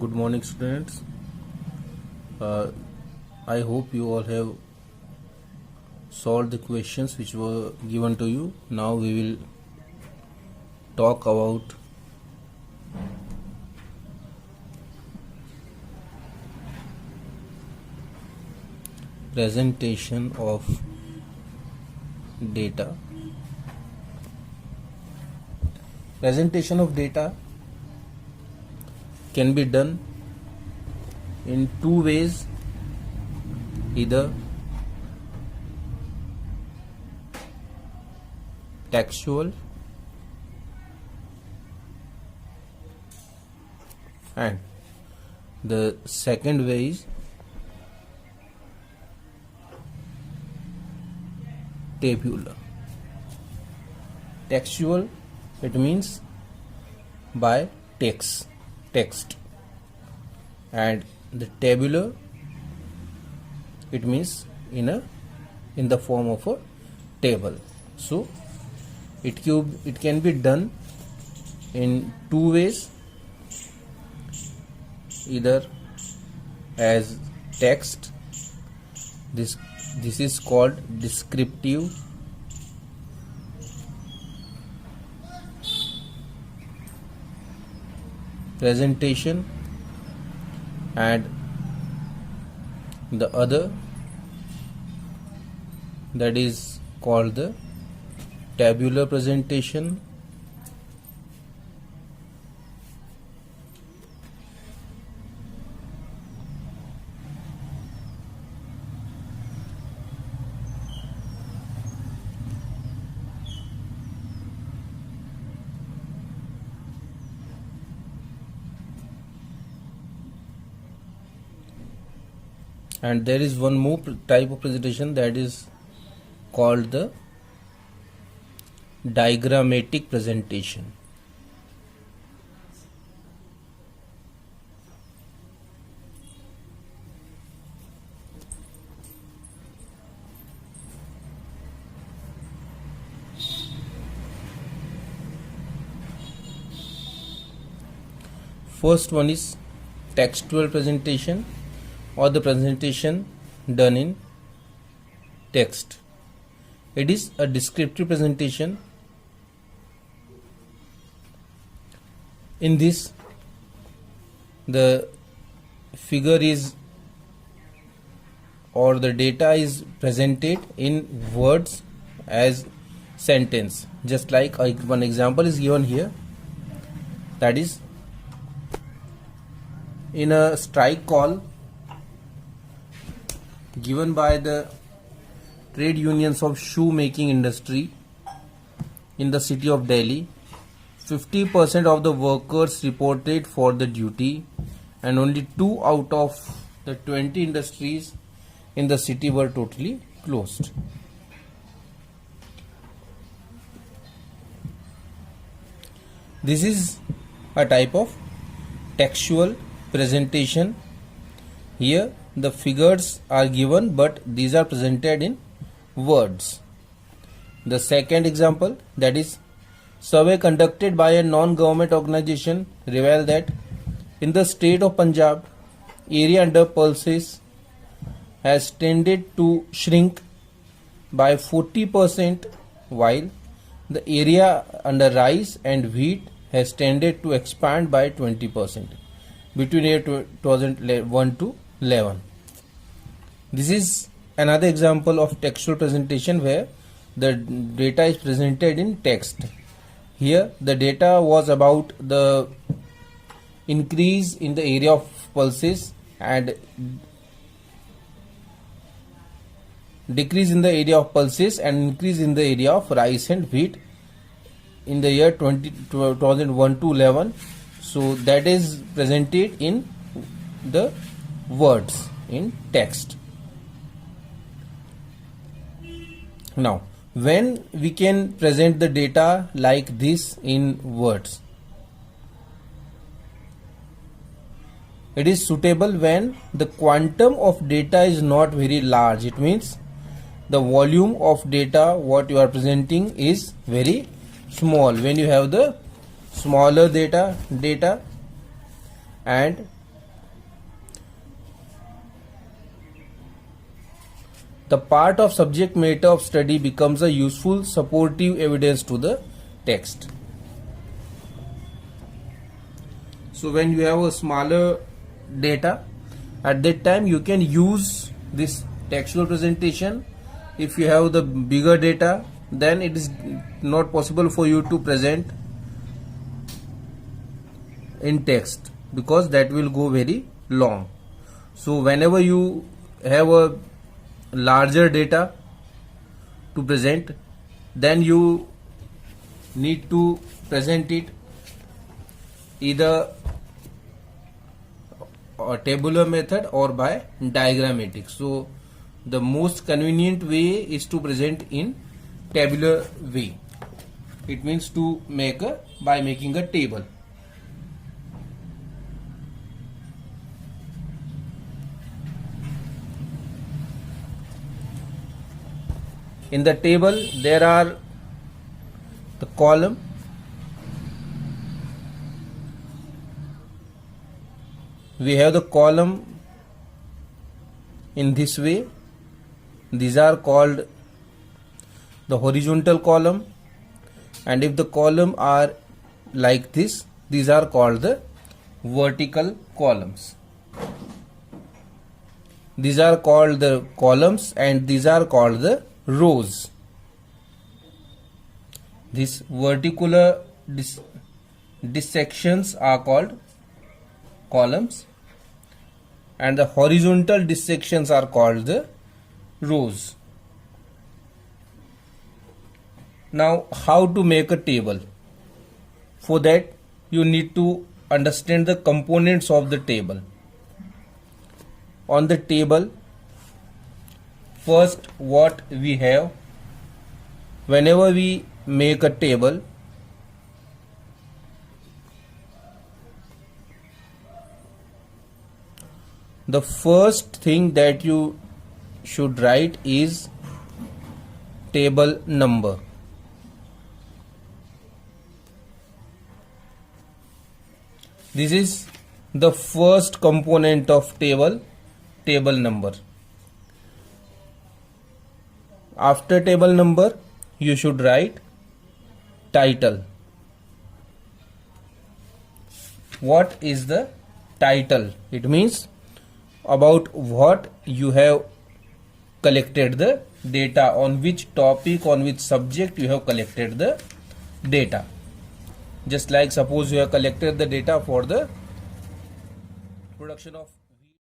Good morning, students. I hope you all have solved the questions which were given to you. Now we will talk about presentation of data. Presentation of data can be done in two ways, either textual and the second way is tabular. Textual, it means by text, and the tabular, it means in the form of a table. So it can be done in two ways, either as text. This is called descriptive presentation, and the other, that is called the tabular presentation. And there is one more type of presentation, that is called the diagrammatic presentation. First one is textual presentation, or the presentation done in text. It is a descriptive presentation. In this, the figure is, or the data is presented in words as sentence. Just like one example is given here, that is, in a strike call given by the trade unions of shoemaking industry in the city of Delhi, 50% of the workers reported for the duty, and only 2 out of the 20 industries in the city were totally closed. This is a type of textual presentation. Here the figures are given, but these are presented in words. The second example, that is, survey conducted by a non-government organization revealed that in the state of Punjab, area under pulses has tended to shrink by 40%, while the area under rice and wheat has tended to expand by 20% between year 2001 to 11. This is another example of textual presentation where the data is presented in text. Here the data was about the increase in the area of pulses and decrease in the area of pulses and increase in the area of rice and wheat in the year 2001 to 11. So that is presented in the words, in text. Now, when we can present the data like this in words? It is suitable when the quantum of data is not very large. It means the volume of data what you are presenting is very small. When you have the smaller data and the part of subject matter of study becomes a useful supportive evidence to the text. So when you have a smaller data, at that time you can use this textual presentation. If you have the bigger data, then it is not possible for you to present in text, because that will go very long. So whenever you have a larger data to present, then you need to present it either a tabular method or by diagrammatic. So the most convenient way is to present in tabular way. It means to make by making a table. In the table there are the column, we have the column in this way. These are called the horizontal column, and if the column are like this, these are called the vertical columns. These are called the columns and these are called the rows. These vertical dissections are called columns and the horizontal dissections are called the rows. Now, how to make a table? For that, you need to understand the components of the table. On the table, first what we have, whenever we make a table, the first thing that you should write is table number. This is the first component of table number. After table number, you should write title. What is the title? It means about what you have collected the data, on which topic, on which subject you have collected the data. Just like suppose you have collected the data for the production of